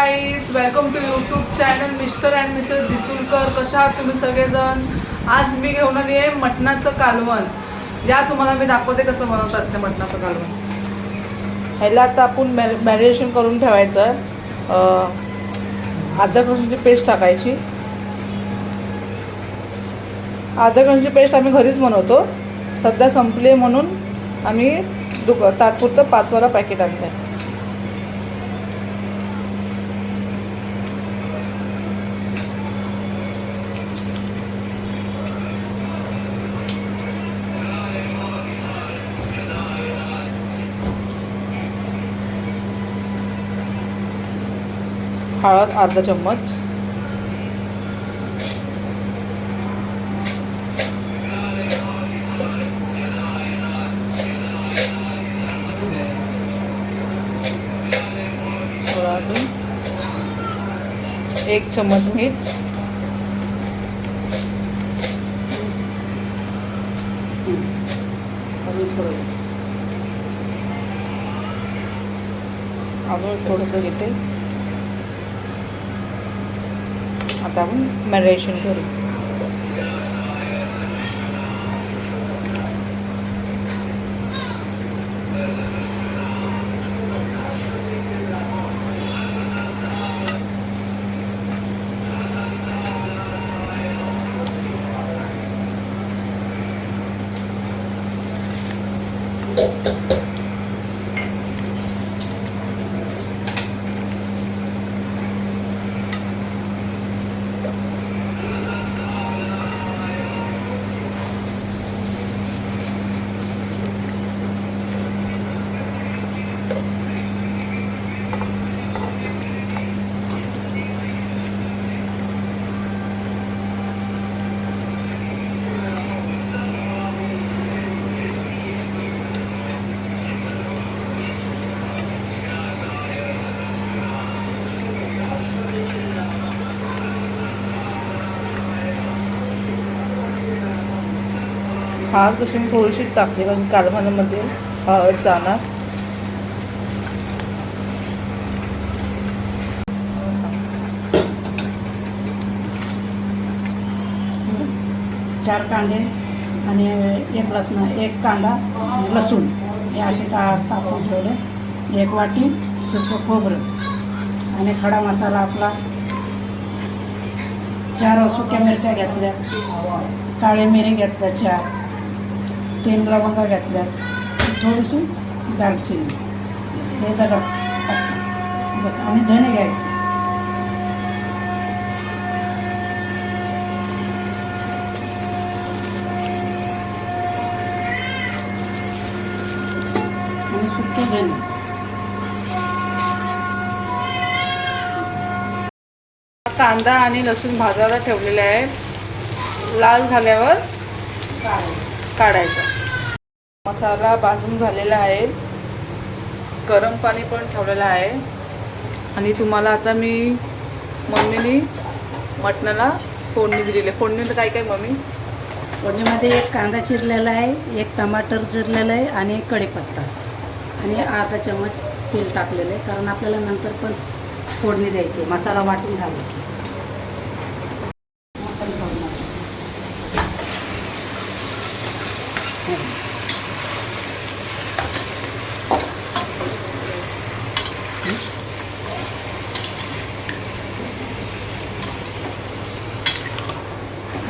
Guys, welcome to YouTube channel mister and Mrs Dichulkar. कशा आहात तुम्ही सगळेजण? आज मी घेऊन आली आहे मटणाचं कालवण. या तुम्हाला मी दाखवते कसं बनवतात ते मटणाचं कालवण. ह्याला आता आपण मॅरिनेशन करून ठेवायचं. अद्रक लसूणची पेस्ट टाकायची. अद्रक लसूणची पेस्ट आम्ही घरीच बनवतो. सध्या संपली म्हणून आम्ही तात्पुरतं 5 वाला पॅकेट आणलं आहे. हळद अर्धा चम्मच, अजून 1 चम्मच मीठ, अजून थोडंसं घेते. आता आपण मॅरिनेशन करू. हळद कशी मी थोडीशी टाकते कारण कालवणामध्ये हळद जाणार. चार कांदे आणि 1 लसूण, 1 कांदा लसूण हे असे कापून ठेवले. 1 वाटी सुकं खोबरं आणि खडा मसाला आपला 4 सुक्या मिरच्या घेतल्या, काळे मिरी घेतल्या 4, 3 लवंगा घेतल्या, थोडीशी दालचिनी हे दगड बस आणि धने घ्यायचे. आणि सुके धने. कांदा आणि लसूण भाजायला ठेवलेले आहे. लाल झाल्यावर काढायचा. मसाला भाजून झालेला आहे. गरम पाणी पण ठेवलेलं आहे. आणि तुम्हाला आता मी मम्मीनी मटणाला फोडणी दिलेली आहे. फोडणीमध्ये काय काय मम्मी? फोडणीमध्ये 1 कांदा चिरलेला आहे, 1 टमाटर चिरलेला आहे आणि 1 कढीपत्ता आणि अर्धा चम्मच तेल टाकलेलं आहे कारण आपल्याला नंतर पण फोडणी द्यायची. मसाला वाटून झाला की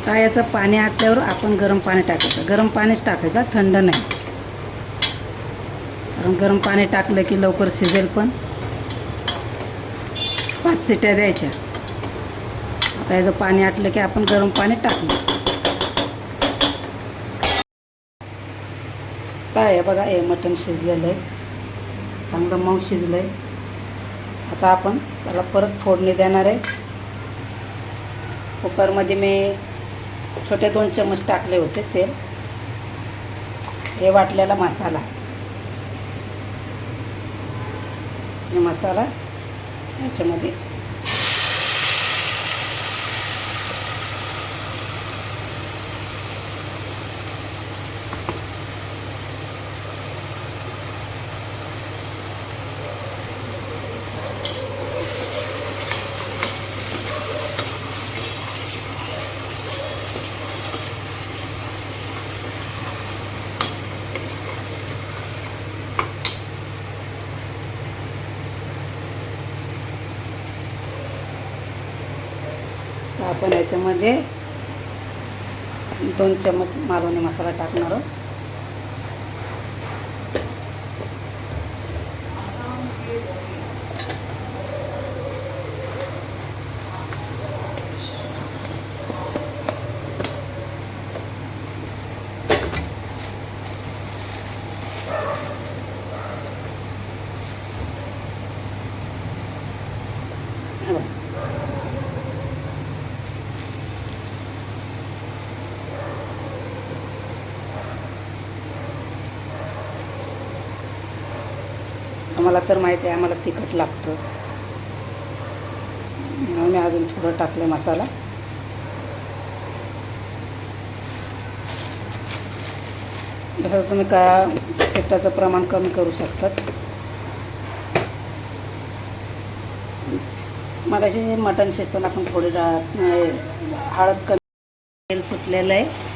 आता याचं पाणी आटल्यावर आपण गरम पाणी टाकायचं. गरम पाणीच टाकायचं, थंड नाही, कारण गरम पाणी टाकलं की लवकर शिजेल. पण 5 शिट्या द्यायच्या. आता याचं पाणी आटलं की आपण गरम पाणी टाकलं. काय आहे बघा, हे मटण शिजलेलं आहे, चांगलं मऊ शिजलं आहे. आता आपण त्याला परत फोडणी देणार आहे. कुकरमध्ये मी छोटे 2 चम्मच टाकले होते तेल. हे वाटलेला मसाला, हे मसाला याच्यामध्ये आपण याच्यामध्ये 2 चम्मच मालवणी मसाला टाकणार आहोत. हे बघा. आम्हाला तर माहिती आहे आम्हाला तिखट लागतं, म्हणून मी अजून थोडं टाकलं मसाला. जसं तुम्ही का तिखटाचं प्रमाण कमी करू शकतात. मगाशी मटण शिजताना आपण थोडी हळद कमी, तेल सुटलेलं आहे.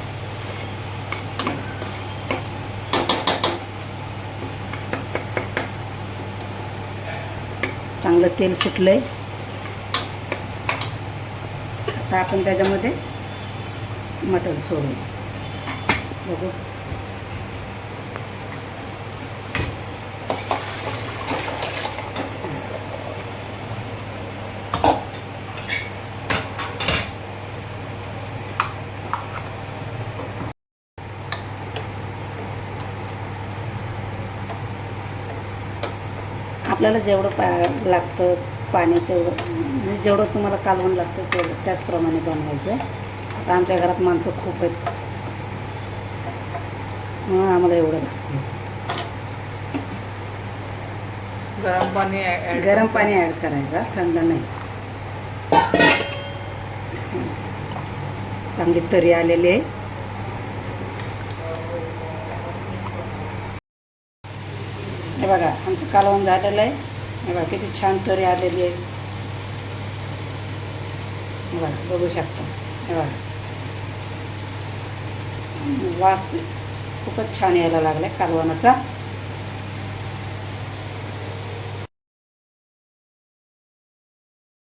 चांगलं तेल सुटलं आहे. आता आपण त्याच्यामध्ये मटण सोडू बघू. आपल्याला जेवढं लागतं पाणी तेवढं, म्हणजे जेवढं तुम्हाला कालवण लागतं तेवढं त्याचप्रमाणे बनवायचं आहे. आता आमच्या घरात माणसं खूप आहेत म्हणून आम्हाला एवढं लागतं. गरम पाणी ॲड करायचं, थंड नाही. चांगली तरी आलेली आहे. हे बघा आमचं कालवण झालेलं आहे. हे बघा किती छान तरी आलेली आहे. हे बघा बघू शकता. हे बघा वास खूपच छान यायला लागला कालवणाचा.